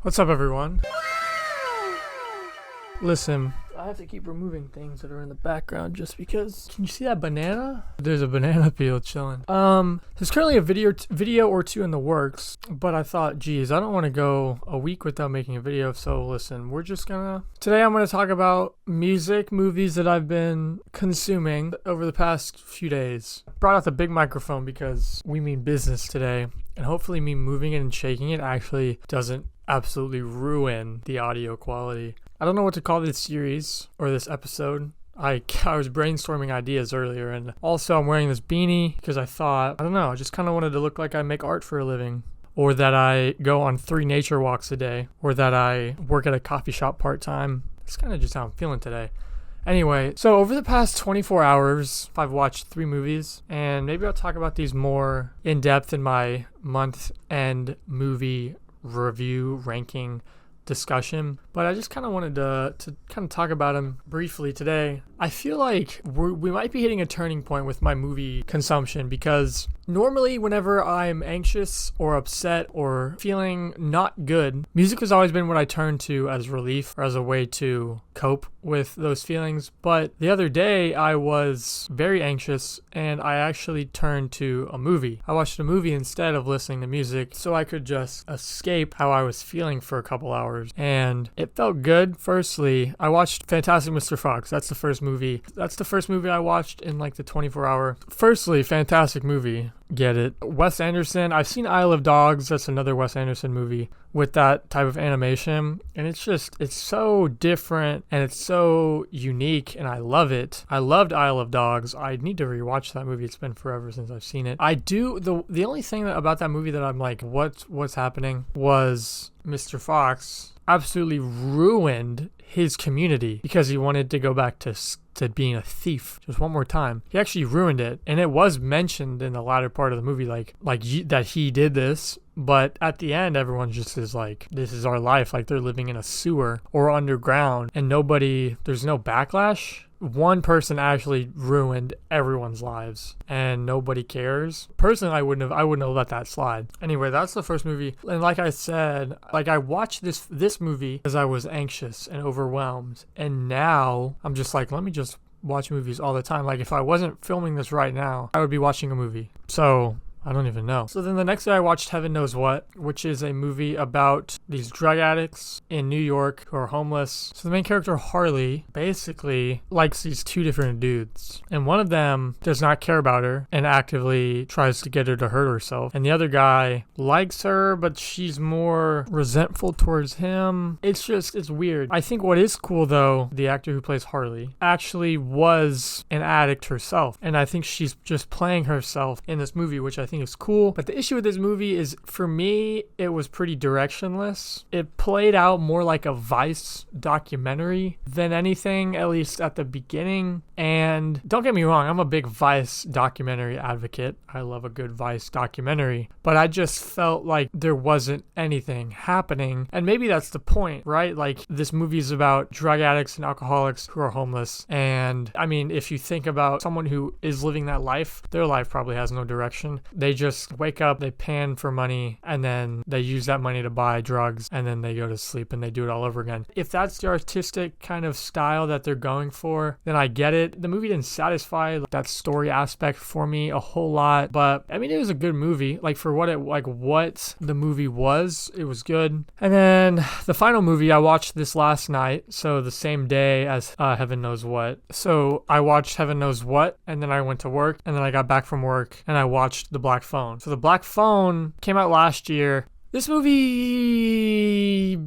What's up, everyone? Listen, I have to keep removing things that are in the background just because. Can you see that banana? There's a banana peel chilling. There's currently a video or two in the works, but I thought, geez, I don't want to go a week without making a video. So listen, today I'm gonna talk about music, movies that I've been consuming over the past few days. Brought out the big microphone because we mean business today, and hopefully me moving it and shaking it actually doesn't absolutely ruin the audio quality. I don't know what to call this series or this episode. I was brainstorming ideas earlier, and also I'm wearing this beanie because I just kind of wanted to look like I make art for a living, or that I go on 3 nature walks a day, or that I work at a coffee shop part-time. That's kind of just how I'm feeling today. Anyway, so over the past 24 hours, I've watched 3 movies, and maybe I'll talk about these more in depth in my month-end movie review ranking discussion, but I just kind of wanted to kind of talk about them briefly today. I feel like we might be hitting a turning point with my movie consumption, because normally whenever I'm anxious or upset or feeling not good, music has always been what I turn to as relief or as a way to cope with those feelings. But the other day I was very anxious and I actually turned to a movie. I watched a movie instead of listening to music so I could just escape how I was feeling for a couple hours, and it felt good. Firstly, I watched Fantastic Mr. Fox. That's the first movie I watched in like the 24-hour. Firstly, fantastic movie. Get it. Wes Anderson. I've seen Isle of Dogs. That's another Wes Anderson movie with that type of animation, and it's so different and it's so unique, and I love it. I loved Isle of Dogs. I need to rewatch that movie. It's been forever since I've seen it. The only thing about that movie that I'm like, what's happening, was Mr. Fox absolutely ruined his community because he wanted to go back to being a thief just one more time. He actually ruined it, and it was mentioned in the latter part of the movie, that he did this. But at the end, everyone just is like, this is our life. Like, they're living in a sewer or underground, and there's no backlash. One person actually ruined everyone's lives, and nobody cares. Personally, I wouldn't have let that slide. Anyway, that's the first movie. And like I said, I watched this movie because I was anxious and overwhelmed, and now I'm just like, let me just watch movies all the time. Like, if I wasn't filming this right now, I would be watching a movie. So I don't even know. So then the next day I watched Heaven Knows What, which is a movie about these drug addicts in New York who are homeless. So the main character, Harley, basically likes these 2 different dudes. And one of them does not care about her and actively tries to get her to hurt herself. And the other guy likes her, but she's more resentful towards him. It's weird. I think what is cool, though, the actor who plays Harley actually was an addict herself. And I think she's just playing herself in this movie, which I think is cool. But the issue with this movie is, for me, it was pretty directionless. It played out more like a Vice documentary than anything, at least at the beginning. And don't get me wrong, I'm a big Vice documentary advocate. I love a good Vice documentary. But I just felt like there wasn't anything happening. And maybe that's the point, right? Like, this movie is about drug addicts and alcoholics who are homeless. And I mean, if you think about someone who is living that life, their life probably has no direction. They just wake up, they pan for money, and then they use that money to buy drugs, and then they go to sleep and they do it all over again. If that's the artistic kind of style that they're going for, then I get it. The movie didn't satisfy that story aspect for me a whole lot, but I mean, it was a good movie. Like, for what the movie was, it was good. And then the final movie I watched this last night, so the same day as Heaven Knows What. So I watched Heaven Knows What, and then I went to work, and then I got back from work and I watched The Black Phone. So The Black Phone came out last year. This movie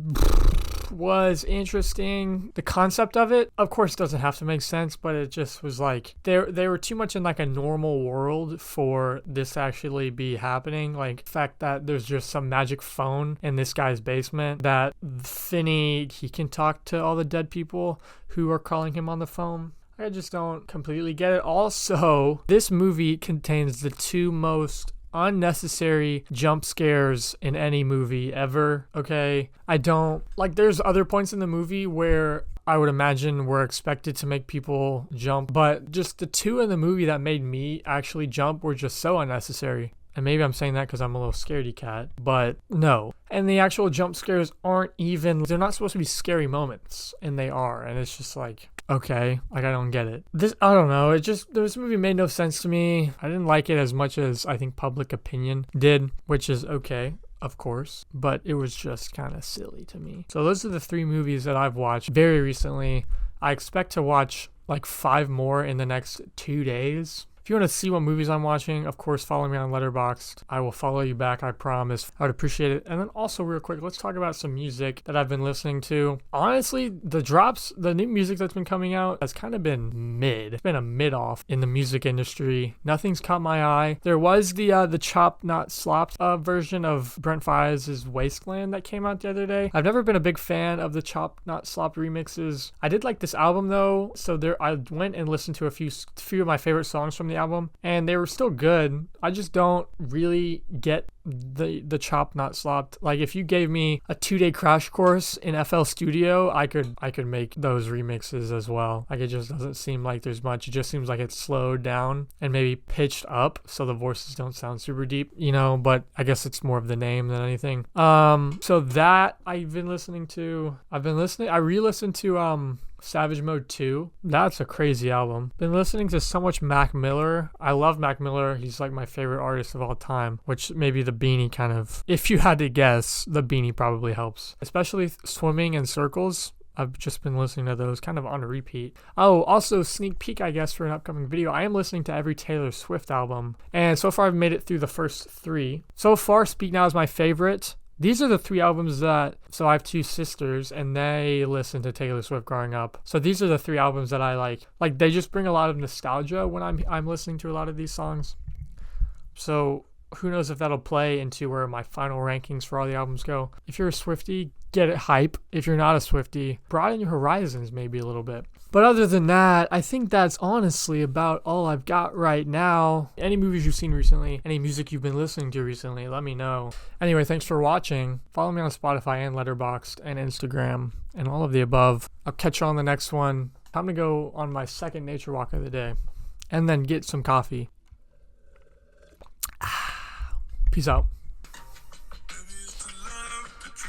was interesting. The concept of it, of course, doesn't have to make sense, but it just was like, they were too much in like a normal world for this to actually be happening. Like, the fact that there's just some magic phone in this guy's basement that Finney, he can talk to all the dead people who are calling him on the phone. I just don't completely get it. Also, this movie contains the 2 most unnecessary jump scares in any movie ever. Okay, there's other points in the movie where I would imagine were expected to make people jump, but just the 2 in the movie that made me actually jump were just so unnecessary. And maybe I'm saying that because I'm a little scaredy cat, but no. And the actual jump scares aren't even, they're not supposed to be scary moments, and they are. And it's just like, okay, like I don't get it. I don't know. This movie made no sense to me. I didn't like it as much as I think public opinion did, which is okay, of course, but it was just kind of silly to me. So those are the 3 movies that I've watched very recently. I expect to watch like 5 more in the next 2 days. If you want to see what movies I'm watching, of course, follow me on Letterboxd. I will follow you back, I promise. I would appreciate it. And then also real quick, let's talk about some music that I've been listening to. Honestly, the new music that's been coming out has kind of been mid. It's been a mid-off in the music industry. Nothing's caught my eye. There was the Chopped Not Slopped version of Brent Faiyaz's Wasteland that came out the other day. I've never been a big fan of the Chopped Not Slopped remixes. I did like this album though, so I went and listened to a few of my favorite songs from the album, and they were still good. I just don't really get the Chopped Not Slopped. Like, if you gave me a 2-day crash course in FL Studio, I could make those remixes as well. Like, it just doesn't seem like there's much. It just seems like it's slowed down and maybe pitched up so the voices don't sound super deep, but I guess it's more of the name than anything. So that I've been listening to. I re-listened to Savage Mode 2. That's a crazy album. Been listening to so much Mac Miller. I love Mac Miller. He's like my favorite artist of all time, which maybe the Beanie kind of, if you had to guess, the Beanie probably helps. Especially Swimming in Circles. I've just been listening to those kind of on repeat. Oh, also sneak peek, I guess, for an upcoming video. I am listening to every Taylor Swift album. And so far I've made it through the first 3. So far, Speak Now is my favorite. These are the 3 albums so I have 2 sisters, and they listened to Taylor Swift growing up. So these are the 3 albums that I like. Like, they just bring a lot of nostalgia when I'm listening to a lot of these songs. So who knows if that'll play into where my final rankings for all the albums go. If you're a Swiftie, get it hype. If you're not a Swiftie, broaden your horizons maybe a little bit. But other than that, I think that's honestly about all I've got right now. Any movies you've seen recently, any music you've been listening to recently, let me know. Anyway, thanks for watching. Follow me on Spotify and Letterboxd and Instagram and all of the above. I'll catch you on the next one. Time to go on my second nature walk of the day and then get some coffee. Peace out.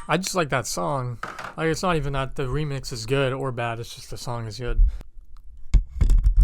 I just like that song. Like, it's not even that the remix is good or bad, it's just the song is good.